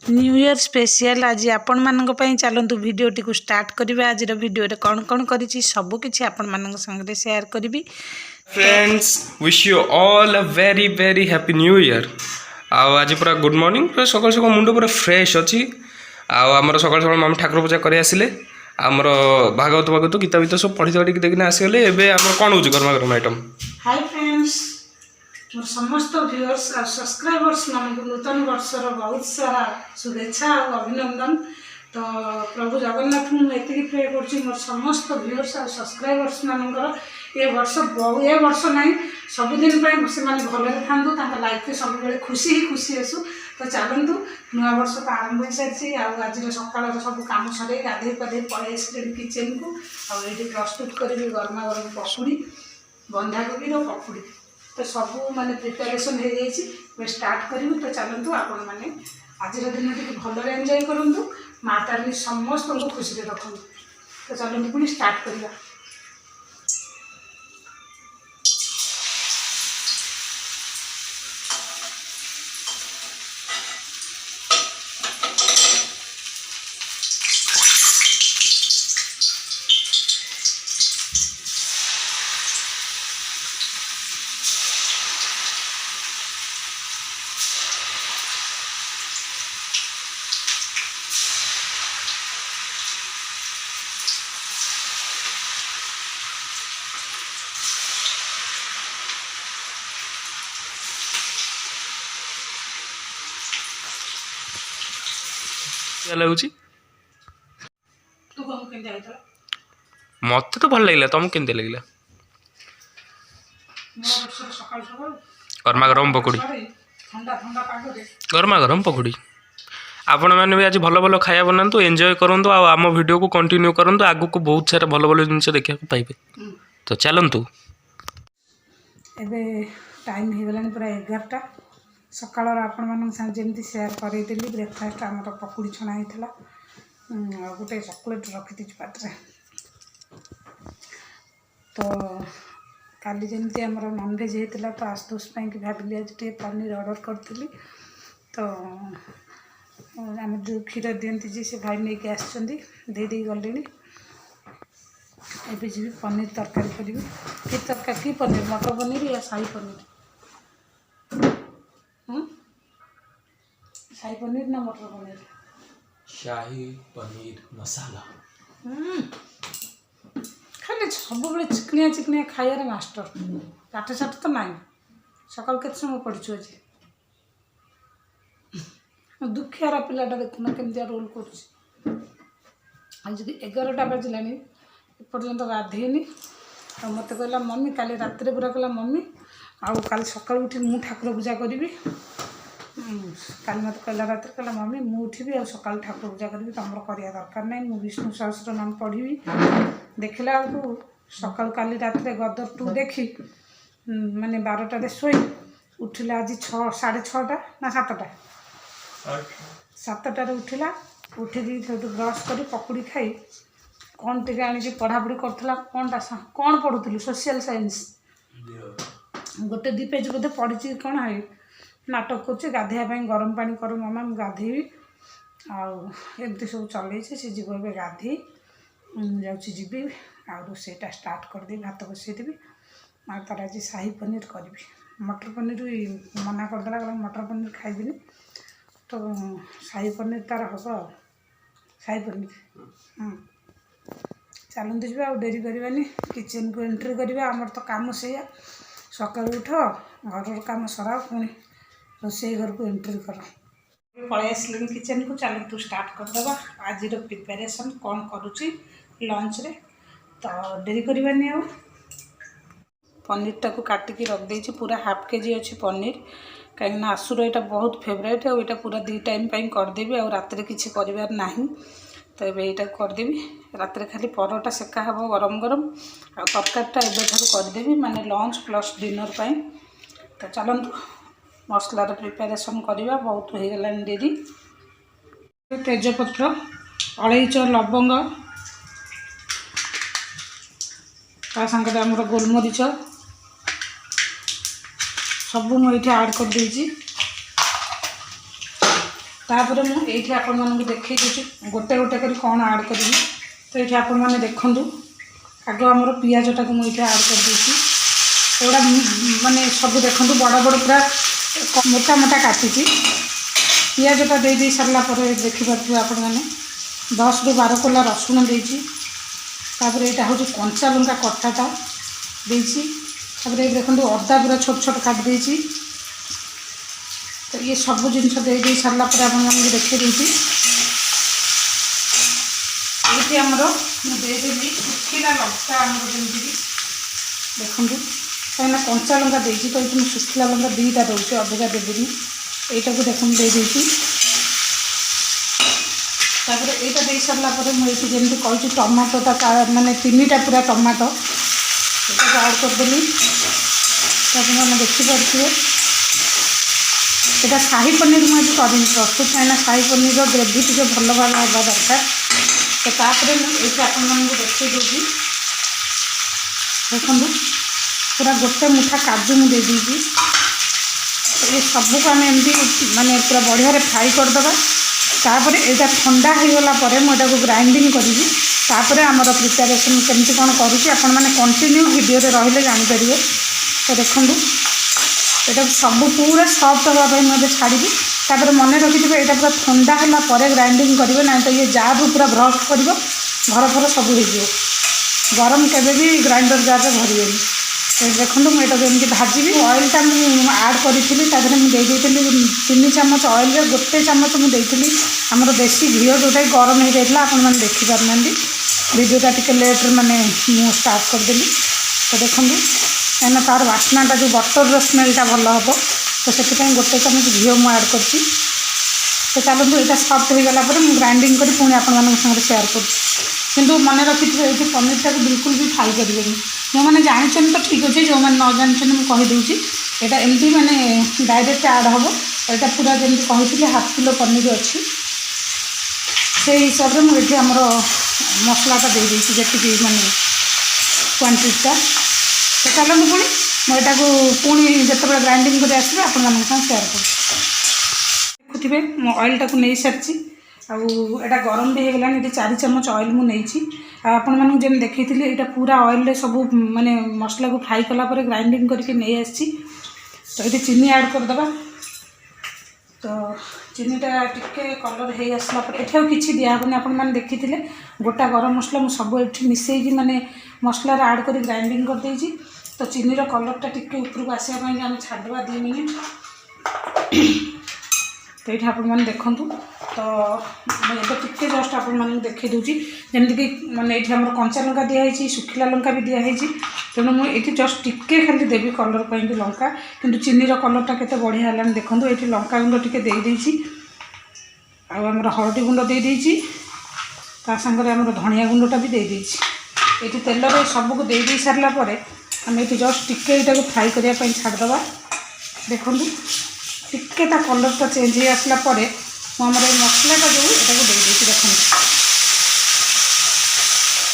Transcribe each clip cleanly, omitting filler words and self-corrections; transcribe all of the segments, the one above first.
New year special आज आपण मानक पई चलंतु वीडियोटी को स्टार्ट करिबा। आज वीडियो रे कौन कौन करिछि सब किछि आपण मानक संगे शेयर करिबी। Friends wish you all a very very happy new year. आज पूरा गुड मॉर्निंग पूरा सकाल सकाल मुंड पूरा फ्रेश अच्छी। आमर सकाल सकाल मामा ठाकुर पूजा कर आसिले आमर भागवत भागवत गीता गीता सब पढ़ी पढ़ी देखना आसगले। एबे आमर कौन होची गरमा गरम आइटम। हाय फ्रेंड्स मोर समस्त व्यूअर्स और सब्सक्राइबर्स मानक नूतन वर्षर बहुत सारा शुभेच्छा और अभिनंदन। तो प्रभु जगन्नाथ मुझे प्रे कर मोर समस्त व्यूअर्स और सब्सक्राइबर्स मानकर ये वर्ष नहीं सबुदिन से भले था लाइफ में सब खुशी ही खुशी आसू। तो चलतु नुआ वर्ष तो आरंभ हो सारी आज सकाल सब कम सर गाधे पाधे पलि किचेन को आगे प्रस्तुत करी गरमा गरम पकुड़ी बंधाकोबी पकुड़ी। तो सब माने प्रिपेरेसन हो जाए स्टार्ट करूँ। तो चलतु आपण मैंने आज दिन टी भल एंजॉय करूँ माँ तारिणी समस्त को खुशी रखु। तो चलतु पुणी स्टार्ट करवा। लगुच मत तो भल लगे तुमको केमती लगे गरमा गरम पकुड़ी गरमा गरम पकुड़ी। आपण मैंने भी आज भल भल खाया बनातु एंजॉय करूँ आम वीडियो को कंटिन्यू करूँ आगु को बहुत सारा भल भल जिन देखा पाइबे। तो चलतु एबे टाइम हो गलानी पूरा 11टा सकाल आपण मान जमी सेयार करेदी ब्रेकफास्ट आम पकुड़ी छଣା होता गोटे चॉकलेट रखी पाटे। तो काली जमी आमर नॉनवेज होता तो आशुतोष कि भाविली आज टे पनीर ऑर्डर करी। तो आम जो क्षीर दिखती जी से भाई नहीं आसदे गले एवं जी पनीर तरकारी करी कि तरकारी कि पनीर मटर पनीर या शाही पनीर शाही पनीर ना मटर पनीर शाही पनीर मसाला खाली सब चिकनिया चिकनिया खाइबार मास्टर पाठ साठ तो ना सकाल के समय पढ़ु आज दुखियार पिलाटा देखुना केमती रोल कर 11टा बाजिला एपर्यंत गाधेनी मत कहला मम्मी काली रात पूरा कहला मम्मी आउ काली सकाल उठी मु ठाकुर पूजा करी। काली मत कहला रात कहला मम्मी मु उठी आ सकाल ठाकुर पूजा करी तुम करवा दरकार ना मु विष्णु सहस्र नाम पढ़ी। देखला बेलू सकाल काली रात गदर 2 देखी माने 12टारे शोई उठिला आज 6:30 ना 7टारे उठिला उठिकी ब्रश कर पकुड़ी खाई कौन टे आनी पढ़ापढ़ी करा कौन पढ़ुलु सोशल साइंस गोटे 2 पेज बोधे पढ़ी कौन है नाटक कर गाधेवाई गरम पानी कर मामा गाधेबी आमती सब चल सी जीव ए गाधे जी आ रोसईटा स्टार्ट करदे भात बसईदेवी आ तार आज शाही पनीर करी मटर पनीर मना करदेला कहला मटर पनीर खाइबिनी। तो शाही पनीर तार हम शाही पनीर चलते जी आ डेरी करवानी किचेन को एंट्री करवा। आमर तो काम से सकाल उठ घर काम सरा पुणी रोसई घर को एंट्री कर पलि आसली किचेन को चलतु स्टार्ट करदे। आज प्रिपेरेसन कौन करुच्ची लंच रे तो डेरी करवानी आ पनीरटा को काटिकी रखदे पूरा हाफ केजी अच्छी पनीर कहीं आसुर यहाँ बहुत फेवरेट और यहाँ पूरा 2 टाइम करदेवी आ रात किसी करार ना। तो ये करदेवी रात खाली परोटा सेका हे गरम गरम आ तरकारीटा एवं करदेवी माने लंच प्लस डिनर पाई। तो चलतु मसलार प्रिपेरेसन करवा बहुत हो गला डेरी। तेजपत्र अलैच लवंग ता संगे आमर गोलमरीच सब मुझे आड कर देजी। तापर मु एठी आपण मानक देखै देछि गोटे गोटे करी कोन ऐड करबी। तो ये आपण मैंने देखूँ आग आमर पिजटा को मुझे ऐड कर देती एगुड़ा मानने सब देखूँ बड़ बड़ पूरा मोटा मोटा काटी पिजटा दे सारापर देखिपे आपण मैंने 10 ରୁ 12 कोला रसुण देती यहाँ हूँ कंचा लंका कटाटा देती देखो अदा पूरा छोट छोट काट देती। तो ये सब जिनस दे सारापर आप देखी देती ये आमर मुदेदेवी सुखिला लंका आमर जमीक देखूँ कहीं कंचा लंका देती तो ये सुखिला लंका 2टा दूसरी अधिका देवी यहाँ को देखो देती तापर यहाँ दे सारापर मुझे जमी कही टमाटोटा मानने 3टा पूरा टमाटो यहाँ ऐड करदेली मैंने देखिपे यहाँ शाही पनीर मुझे करी प्रस्तुत कहीं शाही पनीर ग्रेवी टे भल भाव हवा दरकार। तो तापर ये आपण देखी दूसरी देखूँ पूरा गोटे मुठा काजू मुझे देदी ये सबको आम एमती माने पूरा बढ़िया फ्राए करदे तापर यहाँ ठंडा होगला मुझे ग्राइंडिंग करी तापर आमर प्रिपेरेसन केमती कौन कर कंटिन्यू वीडियो रही जापर। तो देखूँ यहाँ सब पूरा सफ्ट हाँपाई मुझे छाड़ी तापर मन रखिथे यहाँ पूरा ठंडा है ग्राइंडिंग करेंगे ना तो ये जार पूरा ब्रश कर घर फर सब हो गरम केवे भी ग्राइंडर जार भरवे। देखो मुझे एमती भाजी ऑयलटा आड करी मुझे 3 चामच ऑयल गोटे चामच मुझे आमर देसी घी जोटा गरम हो जाता आपने देखिपार वीडियोटा टी लेट्रे माने मुझे स्टार्ट करदेली। तो देखो कहीं तार बास्नाटा जो बटर स्मेलटा भल हम तो से गोटे चामच घी मुझे ऐड कर। तो चलते यहाँ सफ्ट हो गला मुझे ग्राइंडिंग कर पुणी आपण सेयार कर किंतु मन रखिए ये पनीरटा को बिल्कुल भी खाई करेंगे जो मैंने जानते तो ठीक अच्छे जो मैंने न जानते मुझे कहीदे यहाँ एमती माने डायरेक्ट ऐड हम यहाँ पूरा जमी कही 1/2 किलो पनीर अच्छी से हिसाब से मुझे आमर मसलाटा दे जी माने क्वांटिटीटा। तो चलते पुणी मुझे पुणी जिते ग्राइंडिंग कर आसवे आपण सेयार कर देखुवे मो ऑयलटा को नहीं सारी आटा गरम भी होगला ये 4 चामच ऑयल मुझे आपण मानक जमी देखी यहाँ पूरा ऑयल सब माने मसला को फ्राई कलापर ग्राइंडिंग करके नहीं आसी। तो ये चीनी ऐड करदे तो चीनीटा टिके कलर हो आसला ये किसी दिहबनी आपने देखी गोटा गरम मसला मुझे सब ये मिसई माने मसलार ऐड कर ग्राइंडिंग कर देती। तो चीनीर कलरटा टिके ऊपर को आसापी आम छाड़वा 2 मिनिट। तो ये आपने देखूँ तो मुझे टिके जस्ट आपको देखी दूसरी जमीक मैंने ये आम कंचा लंका दिखाई सुखिला लंका भी दिखाई तेणु मुझे जस्ट टिके खाली देवी कलर पर लंका किंतु चीनीर कलरटा केते बढ़िया है देखूँ ये लंका गुंड टिके देदेसी आमर हलदी गुंड देदेसी सागर आम धनिया गुंडटा भी देदेसी ये तेल सबको दे सारापर आम ये जस्ट टिके यहाँ फ्राए करने छाड़दे देखूँ टिके कलरटा चेंज हो आसला मुझे मसलाटा जो यहाँ देदेसी देखो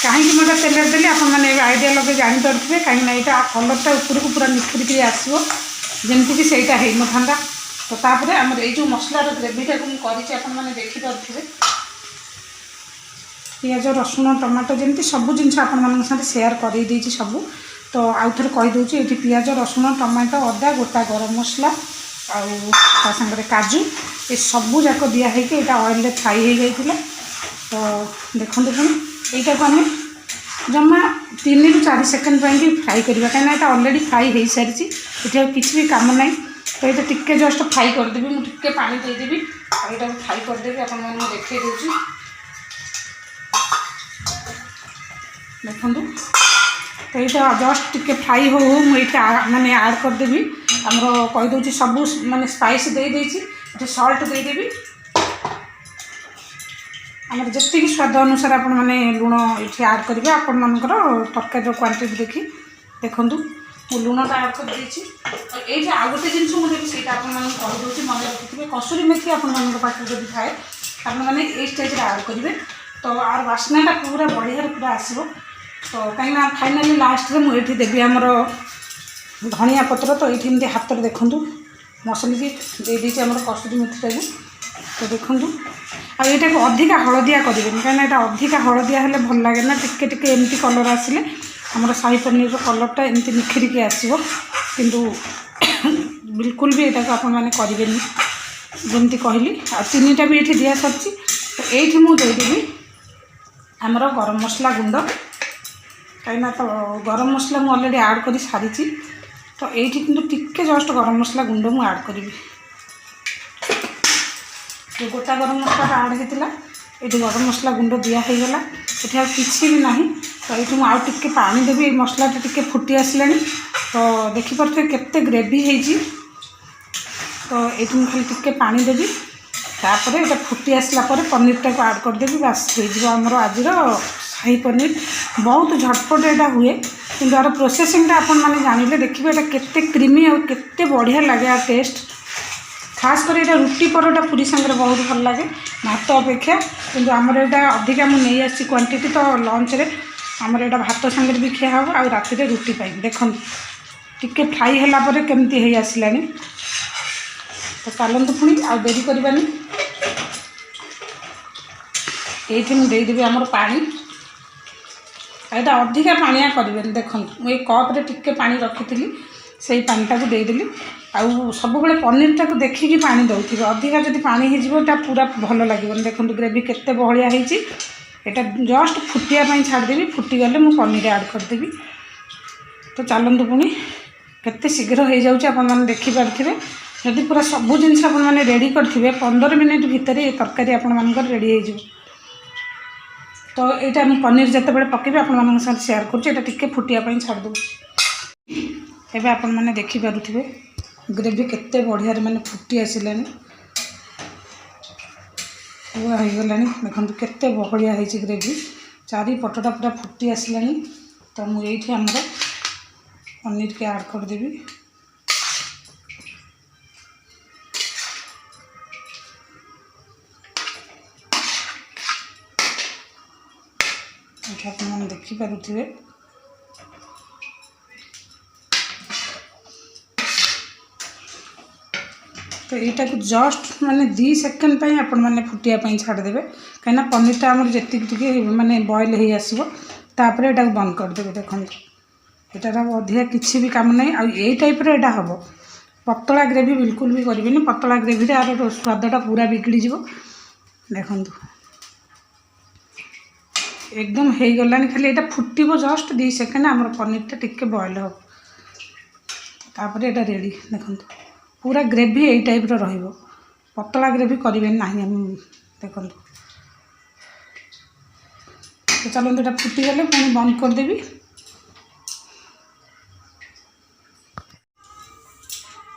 कहीं मैं तेल देली आपने आइडिया लगे जापे कहीं यहाँ कलरटा ऊपर को पूरा निखुरिक आसो जमीक सहीटा हो न था। तो तापर आम जो मसलार ग्रेवीटा को मुझे देखिपे पियाज रसुण टमाटो जमी सब जिन आप सेयार कर सब। तो आउ थे कहीदे ये पियाज रसुण टमाटो अदा गोटा गरम मसला आ सागर काजू ये सबू जाक दिखाई यहाँ ऑयल फ्राई हो जाता। तो देखो पुणी यहाँ को आम जमा 3 ରୁ 4 सेकेंड भी फ्राए करवा कहीं यहाँ ऑलरेडी फ्राई हो सारी ये किसी भी काम ना। तो ये टिके जस्ट फ्राई करदेवी मुझे टिके पानी देदेवी यहाँ फ्राई करदेवी आपको देखी दूसरी देखूँ। तो ये जस्ट टिके फ्राई हो मुझे माने ऐड करदेवी आमर कहीदे सब माने स्पाइस देदेसी सल्ट देदेवी आमर जी स्वाद अनुसार आप लुण ये ऐड करेंगे आपण मानकर तरकारी क्वांटिटी देखी देखूँ मु लुणटा ऐड कर ये आउ गोटे जिन मुझे कहीदे मन रखिए कसुरी मेथी आपण पाखे जब थाए आपने ये स्टेज ऐड करेंगे। तो आर बास्नाटा पूरा बढ़िया पूरा आसो। तो कहीं फाइनाली लास्ट में मुझे देवी आमर धनिया पत्र तो ये हाथ में देखूँ मसलिकी दे आमर कसुरी मेथीटा तो देखूँ आईटा को अधिका हलदिया करेंगे कहीं यहाँ अधिका हलदिया हेल्ले भल लगे ना टिके टिके एमती कलर आसिले आमर शाही पनीर कलरटा एमती निखिरिकी आसो किंतु बिल्कुल भी यहाँ आपण मैंने करेंगे जमती कहली आ चीनीटा भी ये दिया सर तो ये मुझेदेवी आमर गरम मसला गुंड कहीं तो गरम मसला मुझे अलरेडी आड कर सारी तो ये टिके जस्ट गरम मसला गुंड मुझे आड करी जो गोटा गरम मसला आड होता ये गरम मसला गुंड दिगला ये किसी भी ना तो ये मुझे पानी देवी मसला टे फुटी आसला तो देखिपे केते ग्रेवी है तो ये खाली टिके पानी देवी तापर ये फुटी आसला पनीरटा को आड करदेवी बास होमर आज शाही पनीर बहुत झटपट यहाँ हुए कि यार प्रोसेसिंगटा आपण मैंने जानिले देखिए ये केते क्रीमी और केते बढ़िया लगे टेस्ट खास कर ये रुटी परोटा पूरी सांगे बहुत भल लगे भात अपेक्षा किंतु आमर यहाँ अधिका मुझे आसी क्वांटिटी तो लंच रे आमर यहाँ भात सांगे भी खिया हम आ राति रुटी पाई देखो टिके फ्राई है केमती है आसला तो चलतु पुणी आ देरी करवानी ये मुझेदेवी आमर पानी यहाँ अधिका पानिया करें देखो मुझे कप्रे टिके पानी रखी से पानीटा को देदेली आउ सब पनीरटा को देखिकी पानी दौर अधिका जब पानी हो पूरा भल लगे देखो ग्रेवी केते बहलिया यहाँ जस्ट फुटियापाई छाड़देवी फुटीगले मुझे पनीर आड करदेवी तो चलतु पुणी केते शीघ्र हो जाऊँ आपने देखिपे जदि पूरा सबू जिनस आपने रेडी करेंगे 15 मिनिट भितर ये तरकारी आपर रेडी हो तो यहाँ मुझे पनीर जिते बड़े पकेबी आपण साथ सेयार करुँचे फुटियापाई छाड़दे एवं आपण मैंने देखिपे ग्रेवी केते बढ़िया माने फुटी आसला पूरा हो गला देखो केते बहलिया है ग्रेवी चारिपटटा पूरा फुटी आसला तो मुझे आमर पनीर के आड करदेवी आपने देखिपे तो यहाँ को जस्ट माने 2 सेकेंड आपण मैंने फुटियापाई छाड़देवे कहीं पनीरटा आमर जी माने बॉयल हो आसो तापर यहाँ बंद करदेवे देखो यहाँ अधिका किसी भी काम नहीं आई टाइप यहाँ हम पतला ग्रेवी बिल्कुल भी करें पतला ग्रेवी यार स्वादटा पूरा बिगड़ी जीव देखो एकदम हो गलानी खाली यहाँ फुटब जस्ट 2 सेकेंड आमर पनीरटा टिके बॉयल हो तापर यहाँ रेडी देखो पूरा ग्रेवी यही टाइप रो पतला ग्रेवी करें ना देखो तो चलते यहाँ फुटीगले पुणी बंद करदेवी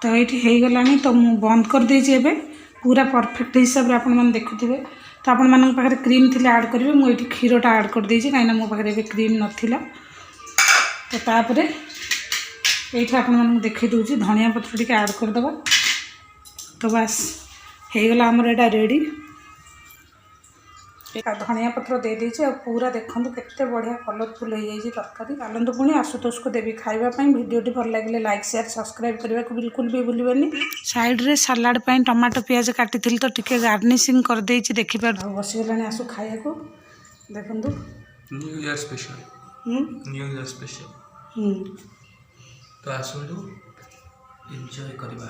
तो ये हो गलानी तो मुझे बंद कर देछि पूरा परफेक्ट हिसाब से आपण देखुए तो आपण मान पाखे क्रीम थी आड करेंगे मुझे क्षीरटा आड कर देछि कहीं मो पाखे क्रीम नाला तो तापर ये आपको देखी दूसरी धनिया पत्र टी आड करदे तो बास हो गला आमर यहाँ रेडी धनिया पत्र दे देछि आ पूरा देखो केते बढ़िया कलरफुल हो जाए तरकारी चलतु पुणी आशुतोष को देवी खावाई भिडियोटी भल लगे लाइक शेयर सब्सक्राइब करने को बिल्कुल भी भूलि साइड रे सलाड टमाटो पियाज काटी तो टिके गार्निशिंग कर देछि देखिपार बसीगलानी आसु खाया को देखो न्यू ईयर स्पेशल तो आसतु एंजॉय करवा।